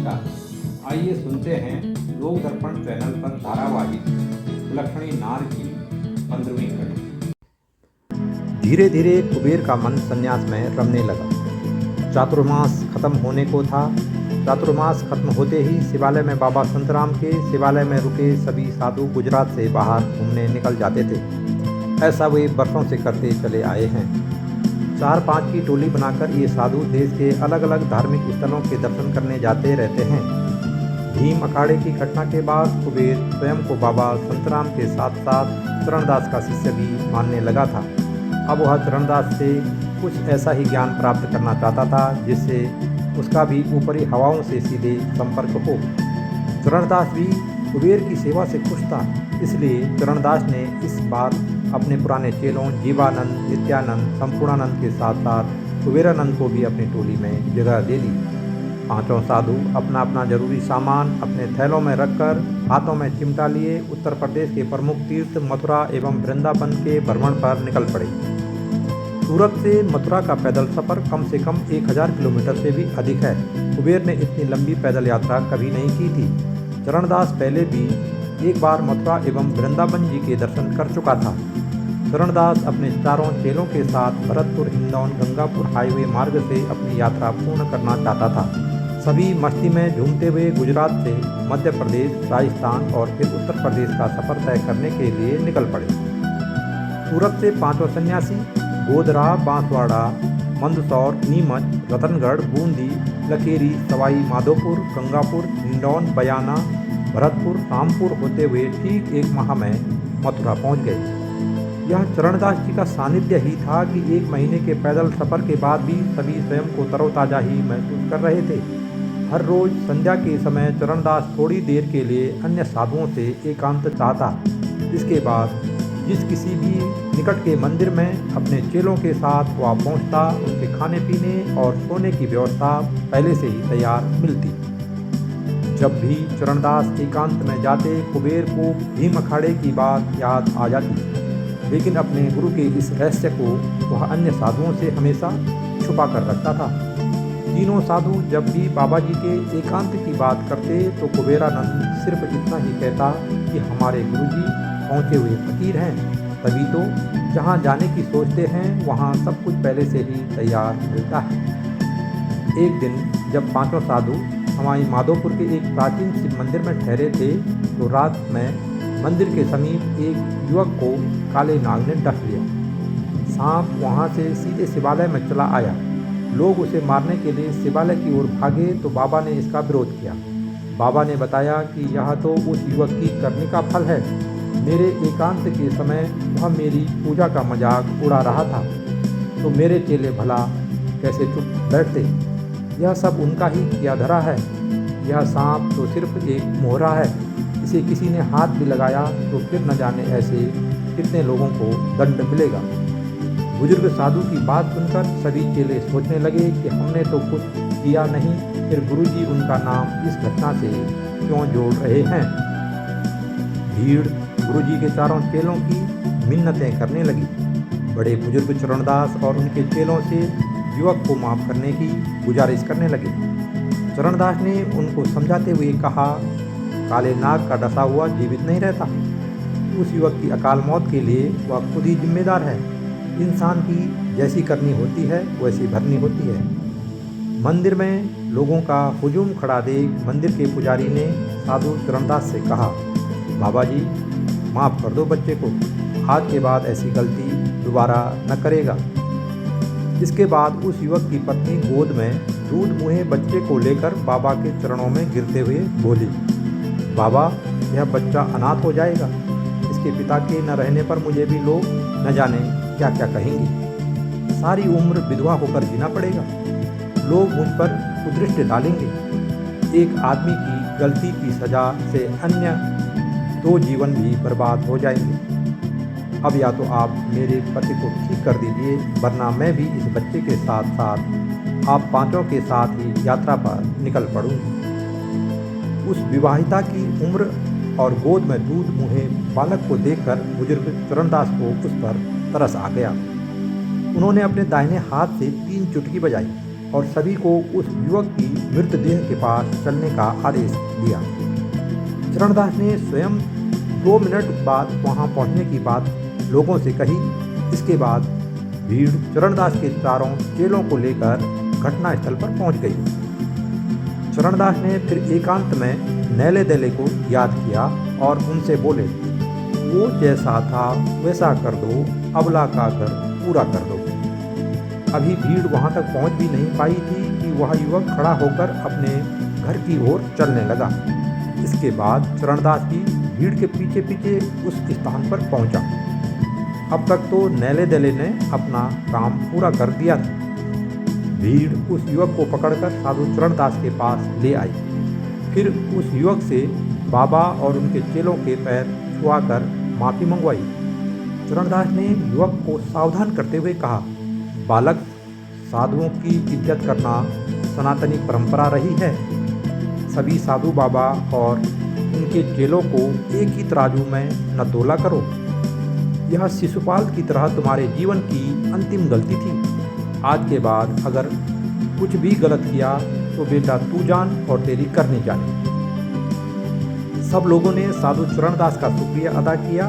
नमस्कार। आइए सुनते हैं लोक दर्पण चैनल पर धारावाहिक विलक्षणी नार की 15वीं कड़ी। धीरे धीरे कुबेर का मन संन्यास में रमने लगा। चातुर्मास खत्म होने को था। चातुर्मास खत्म होते ही शिवालय में बाबा संतराम के शिवालय में रुके सभी साधु गुजरात से बाहर घूमने निकल जाते थे। ऐसा वे वर्षों से करते चले आए हैं। 4-5 की टोली बनाकर ये साधु देश के अलग अलग धार्मिक स्थलों के दर्शन करने जाते रहते हैं। भीम अखाड़े की घटना के बाद कुबेर स्वयं को बाबा संतराम के साथ साथ चरणदास का शिष्य भी मानने लगा था। अब वह चरणदास से कुछ ऐसा ही ज्ञान प्राप्त करना चाहता था जिससे उसका भी ऊपरी हवाओं से सीधे संपर्क हो। चरणदास भी कुबेर की सेवा से खुश था, इसलिए चरणदास ने इस बार अपने पुराने चेलों जीवानंद, नित्यानंद, संपूर्णानंद के साथ साथ कुबेरानंद को भी अपनी टोली में जगह दे दी। पांचों साधु अपना अपना जरूरी सामान अपने थैलों में रखकर हाथों में चिमटा लिए उत्तर प्रदेश के प्रमुख तीर्थ मथुरा एवं वृंदावन के भ्रमण पर निकल पड़े। सूरत से मथुरा का पैदल सफर कम से कम 1000 किलोमीटर से भी अधिक है। कुबेर ने इतनी लंबी पैदल यात्रा कभी नहीं की थी। चरणदास पहले भी एक बार मथुरा एवं वृंदावन जी के दर्शन कर चुका था। चरणदास अपने चारों चेलों के साथ भरतपुर, हिंदौन, गंगापुर हाईवे मार्ग से अपनी यात्रा पूर्ण करना चाहता था। सभी मस्ती में झूमते हुए गुजरात से मध्य प्रदेश, राजस्थान और फिर उत्तर प्रदेश का सफर तय करने के लिए निकल पड़े। सूरत से पांचों सन्यासी गोधरा, बांसवाड़ा, मंदसौर, नीमच, रतनगढ़, बूंदी, लखेरी, सवाई माधोपुर, गंगापुर, हिंडौन, बयाना, भरतपुर, रामपुर होते हुए ठीक 1 माह में मथुरा पहुंच गए। यह चरणदास जी का सानिध्य ही था कि 1 महीने के पैदल सफर के बाद भी सभी स्वयं को तरोताजा ही महसूस कर रहे थे। हर रोज संध्या के समय चरणदास थोड़ी देर के लिए अन्य साधुओं से एकांत चाहता। इसके बाद जिस किसी भी निकट के मंदिर में अपने चेलों के साथ वह पहुंचता, उनके खाने पीने और सोने की व्यवस्था पहले से ही तैयार मिलती। जब भी चरणदास एकांत में जाते, कुबेर को भीम अखाड़े की बात याद आ जाती, लेकिन अपने गुरु के इस रहस्य को वह अन्य साधुओं से हमेशा छुपा कर रखता था। तीनों साधु जब भी बाबा जी के एकांत की बात करते तो कुबेरानंद सिर्फ इतना ही कहता कि हमारे गुरुजी पहुँचे हुए फकीर हैं, तभी तो जहाँ जाने की सोचते हैं वहाँ सब कुछ पहले से ही तैयार मिलता है। एक दिन जब पांचों साधु हमारी माधोपुर के एक प्राचीन शिव मंदिर में ठहरे थे तो रात में मंदिर के समीप एक युवक को काले नाग ने डस लिया। सांप वहां से सीधे शिवालय में चला आया। लोग उसे मारने के लिए शिवालय की ओर भागे तो बाबा ने इसका विरोध किया। बाबा ने बताया कि यह तो उस युवक की करने का फल है। मेरे एकांत के समय वह मेरी पूजा का मजाक उड़ा रहा था तो मेरे चेले भला कैसे चुप बैठते। यह सब उनका ही किया धरा है। यह सांप तो सिर्फ एक मोहरा है, इसे किसी ने हाथ भी लगाया तो फिर न जाने ऐसे कितने लोगों को दंड मिलेगा। बुजुर्ग साधु की बात सुनकर सभी चेले सोचने लगे कि हमने तो कुछ किया नहीं, फिर गुरुजी उनका नाम इस घटना से क्यों जोड़ रहे हैं। भीड़ गुरुजी के चारों चेलों की मिन्नतें करने लगी। बड़े बुजुर्ग चरणदास और उनके चेलों से युवक को माफ करने की गुजारिश करने लगे। चरणदास ने उनको समझाते हुए कहा, काले नाग का डसा हुआ जीवित नहीं रहता। उस युवक की अकाल मौत के लिए वह खुद ही जिम्मेदार है। इंसान की जैसी करनी होती है वैसी भरनी होती है। मंदिर में लोगों का हुजूम खड़ा देख मंदिर के पुजारी ने साधु चरणदास से कहा, बाबा जी माफ़ कर दो बच्चे को, आज के बाद ऐसी गलती दोबारा न करेगा। इसके बाद उस युवक की पत्नी गोद में दूध मुहे बच्चे को लेकर बाबा के चरणों में गिरते हुए बोली, बाबा यह बच्चा अनाथ हो जाएगा। इसके पिता के न रहने पर मुझे भी लोग न जाने क्या क्या कहेंगे। सारी उम्र विधवा होकर जीना पड़ेगा। लोग मुझ पर कुदृष्टि डालेंगे। एक आदमी की गलती की सज़ा से अन्य 2 जीवन भी बर्बाद हो जाएंगे। अब या तो आप मेरे पति को ठीक कर दीजिए, वरना मैं भी इस बच्चे के साथ साथ आप पांचों के साथ ही यात्रा पर निकल पड़ूंगी। उस विवाहिता की उम्र और गोद में दूध मुहे बालक को देखकर बुजुर्ग चरणदास को उस पर तरस आ गया। उन्होंने अपने दाहिने हाथ से 3 चुटकी बजाई। और सभी को उस युवक की मृतदेह के पास चलने का आदेश दिया। चरणदास ने स्वयं 2 मिनट बाद वहां पहुंचने की बात लोगों से कही। इसके बाद भीड़ चरणदास के चारों चेलों को लेकर घटनास्थल पर पहुंच गई। चरणदास ने फिर एकांत में नैले दले को याद किया और उनसे बोले, वो जैसा था वैसा कर दो, अबला का घर पूरा कर दो। अभी भीड़ वहां तक पहुंच भी नहीं पाई थी कि वह युवक खड़ा होकर अपने घर की ओर चलने लगा। इसके बाद चरणदास भी भीड़ के पीछे पीछे उस स्थान पर पहुंचा। अब तक तो नैले दले ने अपना काम पूरा कर दिया था। भीड़ उस युवक को पकड़कर साधु चरणदास के पास ले आई। फिर उस युवक से बाबा और उनके चेलों के पैर छुआकर माफ़ी मंगवाई। चरणदास ने युवक को सावधान करते हुए कहा, बालक, साधुओं की इज्जत करना सनातनी परंपरा रही है। सभी साधु बाबा और उनके चेलों को एक ही तराजू में न तोला करो। यह शिशुपाल की तरह तुम्हारे जीवन की अंतिम गलती थी। आज के बाद अगर कुछ भी गलत किया तो बेटा तू जान और तेरी करनी जाने। सब लोगों ने साधु चरणदास का शुक्रिया अदा किया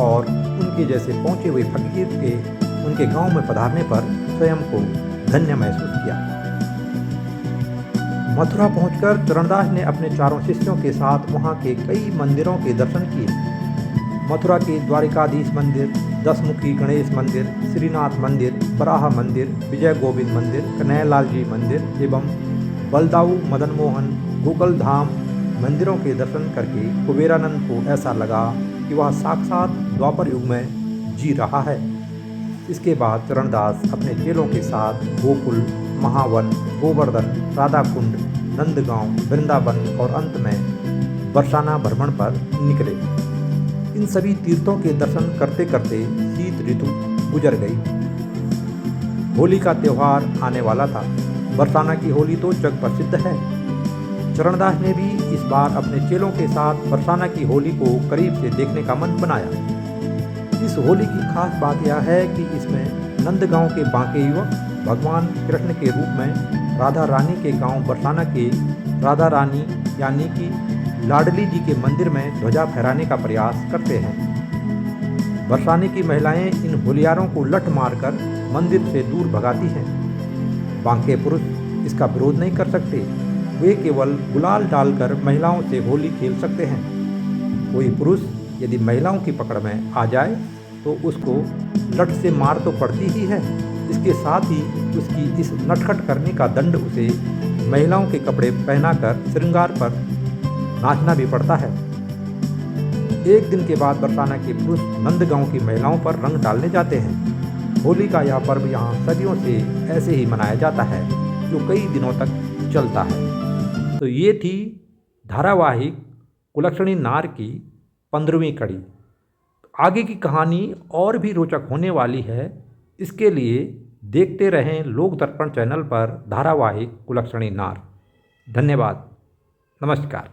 और उनके जैसे पहुंचे हुए फकीर के उनके गांव में पधारने पर स्वयं को धन्य महसूस किया। मथुरा पहुंचकर चरणदास ने अपने चारों शिष्यों के साथ वहां के कई मंदिरों के दर्शन किए। मथुरा के द्वारिकाधीश मंदिर, दसमुखी गणेश मंदिर, श्रीनाथ मंदिर, बराह मंदिर, विजय गोविंद मंदिर, कन्हैयालाल जी मंदिर एवं बलदाऊ मदन मोहन गोकुल धाम मंदिरों के दर्शन करके कुबेरानंद को ऐसा लगा कि वह साक्षात द्वापर युग में जी रहा है। इसके बाद चरणदास अपने चेलों के साथ गोकुल, महावन, गोवर्धन, राधाकुंड, नंदगांव, वृंदावन और अंत में बरसाना भ्रमण पर निकले। इन सभी तीर्थों के दर्शन करते करते शीत ऋतु गुजर गई। होली का त्यौहार आने वाला था। बरसाना की होली तो जग प्रसिद्ध है। चरणदास ने भी इस बार अपने चेलों के साथ बरसाना की होली को करीब से देखने का मन बनाया। इस होली की खास बात यह है कि इसमें नंदगांव के बांके युवक भगवान कृष्ण के रूप में राधा रानी के गांव बरसाना के राधा रानी यानी कि लाडली जी के मंदिर में ध्वजा फहराने का प्रयास करते हैं। बरसाने की महिलाएं इन होलियारों को लठ मारकर मंदिर से दूर भगाती हैं। बांके पुरुष इसका विरोध नहीं कर सकते। वे केवल गुलाल डालकर महिलाओं से होली खेल सकते हैं। कोई पुरुष यदि महिलाओं की पकड़ में आ जाए तो उसको लठ से मार तो पड़ती ही है, इसके साथ ही उसकी इस नटखट करने का दंड उसे महिलाओं के कपड़े पहनाकर श्रृंगार पर नाचना भी पड़ता है। एक दिन के बाद बरसाना के पुरुष नंदगांव की महिलाओं पर रंग डालने जाते हैं। होली का यह पर्व यहाँ सदियों से ऐसे ही मनाया जाता है, जो कई दिनों तक चलता है। तो ये थी धारावाहिक कुलक्षणी नार की 15वीं कड़ी। आगे की कहानी और भी रोचक होने वाली है। इसके लिए देखते रहें लोक दर्पण चैनल पर धारावाहिक कुलक्षणी नार। धन्यवाद। नमस्कार।